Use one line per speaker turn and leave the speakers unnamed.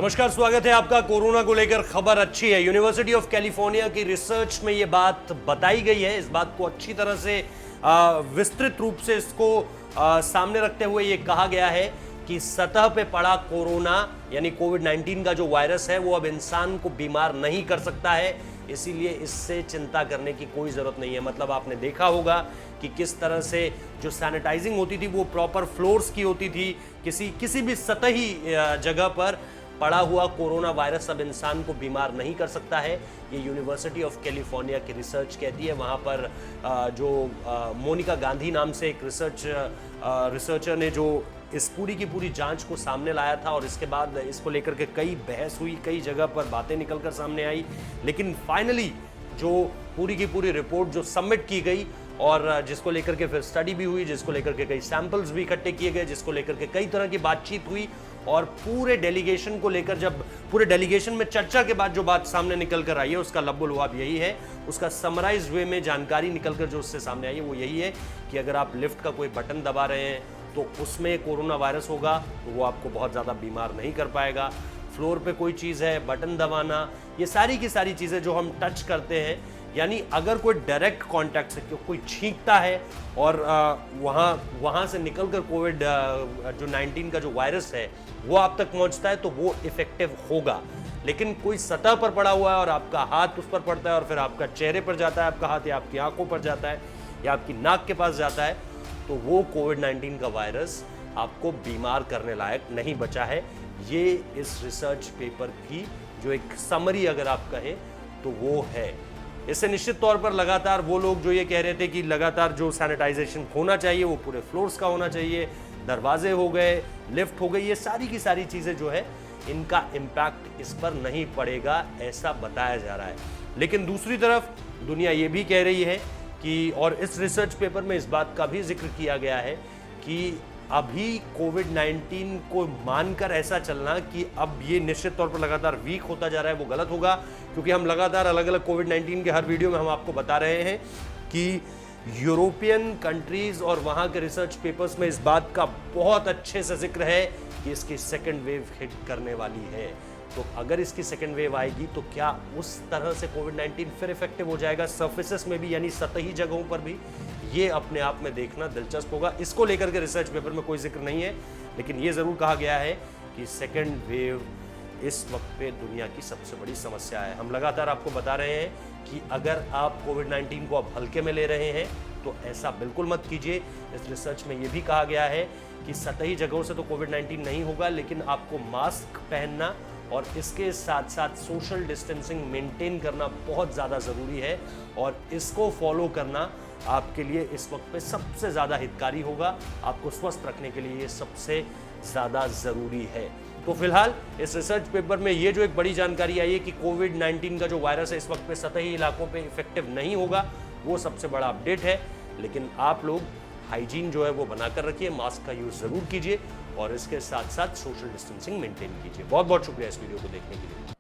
नमस्कार, स्वागत है आपका। कोरोना को लेकर खबर अच्छी है। यूनिवर्सिटी ऑफ कैलिफोर्निया की रिसर्च में ये बात बताई गई है। इस बात को अच्छी तरह से विस्तृत रूप से इसको सामने रखते हुए ये कहा गया है कि सतह पे पड़ा कोरोना यानी कोविड-19 का जो वायरस है वो अब इंसान को बीमार नहीं कर सकता है, इसीलिए इससे चिंता करने की कोई ज़रूरत नहीं है। मतलब आपने देखा होगा कि किस तरह से जो सैनिटाइजिंग होती थी वो प्रॉपर फ्लोर्स की होती थी। किसी भी सतही जगह पर पड़ा हुआ कोरोना वायरस अब इंसान को बीमार नहीं कर सकता है। ये यूनिवर्सिटी ऑफ कैलिफोर्निया की रिसर्च कहती है। वहाँ पर जो मोनिका गांधी नाम से एक रिसर्चर ने जो इस पूरी की पूरी जांच को सामने लाया था और इसके बाद इसको लेकर के कई बहस हुई, कई जगह पर बातें निकलकर सामने आई, लेकिन फाइनली जो पूरी की पूरी रिपोर्ट जो सबमिट की गई और जिसको लेकर के फिर स्टडी भी हुई, जिसको लेकर के कई सैंपल्स भी इकट्ठे किए गए, जिसको लेकर के कई तरह की बातचीत हुई और पूरे डेलीगेशन को लेकर जब पूरे डेलीगेशन में चर्चा के बाद जो बात सामने निकल कर आई है उसका लब्बुलुआब यही है। उसका समराइज वे में जानकारी निकल कर जो उससे सामने आई है वो यही है कि अगर आप लिफ्ट का कोई बटन दबा रहे हैं तो उसमें कोरोना वायरस होगा तो वो आपको बहुत ज़्यादा बीमार नहीं कर पाएगा। फ्लोर पे कोई चीज़ है, बटन दबाना, ये सारी की सारी चीज़ें जो हम टच करते हैं, यानी अगर कोई डायरेक्ट कांटेक्ट से कोई छींकता है और वहाँ से निकलकर कोविड जो 19 का जो वायरस है वो आप तक पहुँचता है तो वो इफेक्टिव होगा। लेकिन कोई सतह पर पड़ा हुआ है और आपका हाथ उस पर पड़ता है और फिर आपका चेहरे पर जाता है आपका हाथ, या आपकी आंखों पर जाता है या आपकी नाक के पास जाता है, तो वो कोविड-19 का वायरस आपको बीमार करने लायक नहीं बचा है। ये इस रिसर्च पेपर की जो एक समरी अगर आप कहें तो वो है। इससे निश्चित तौर पर लगातार वो लोग जो ये कह रहे थे कि लगातार जो सैनिटाइजेशन होना चाहिए वो पूरे फ्लोर्स का होना चाहिए, दरवाजे हो गए, लिफ्ट हो गई, ये सारी की सारी चीज़ें जो है इनका इम्पैक्ट इस पर नहीं पड़ेगा, ऐसा बताया जा रहा है। लेकिन दूसरी तरफ दुनिया ये भी कह रही है कि, और इस रिसर्च पेपर में इस बात का भी जिक्र किया गया है कि अभी कोविड-19 को मानकर ऐसा चलना कि अब ये निश्चित तौर पर लगातार वीक होता जा रहा है वो गलत होगा, क्योंकि हम लगातार अलग अलग कोविड-19 के हर वीडियो में हम आपको बता रहे हैं कि यूरोपियन कंट्रीज और वहाँ के रिसर्च पेपर्स में इस बात का बहुत अच्छे से जिक्र है कि इसकी सेकेंड वेव हिट करने वाली है। तो अगर इसकी सेकेंड वेव आएगी तो क्या उस तरह से कोविड-19 फिर इफेक्टिव हो जाएगा सर्फेसेस में भी, यानी सतही जगहों पर भी? ये अपने आप में देखना दिलचस्प होगा। इसको लेकर के रिसर्च पेपर में कोई जिक्र नहीं है, लेकिन ये ज़रूर कहा गया है कि सेकेंड वेव इस वक्त पे दुनिया की सबसे बड़ी समस्या है। हम लगातार आपको बता रहे हैं कि अगर आप कोविड-19 को अब हल्के में ले रहे हैं तो ऐसा बिल्कुल मत कीजिए। इस रिसर्च में ये भी कहा गया है कि सतही जगहों से तो कोविड-19 नहीं होगा, लेकिन आपको मास्क पहनना और इसके साथ साथ सोशल डिस्टेंसिंग मेंटेन करना बहुत ज़्यादा ज़रूरी है और इसको फॉलो करना आपके लिए इस वक्त पे सबसे ज़्यादा हितकारी होगा। आपको स्वस्थ रखने के लिए ये सबसे ज़्यादा ज़रूरी है। तो फिलहाल इस रिसर्च पेपर में ये जो एक बड़ी जानकारी आई है कि कोविड-19 का जो वायरस है इस वक्त पे सतही इलाकों पे इफेक्टिव नहीं होगा, वो सबसे बड़ा अपडेट है। लेकिन आप लोग हाइजीन जो है वो बनाकर रखिए, मास्क का यूज़ ज़रूर कीजिए और इसके साथ साथ सोशल डिस्टेंसिंग मेंटेन कीजिए। बहुत बहुत शुक्रिया इस वीडियो को देखने के लिए।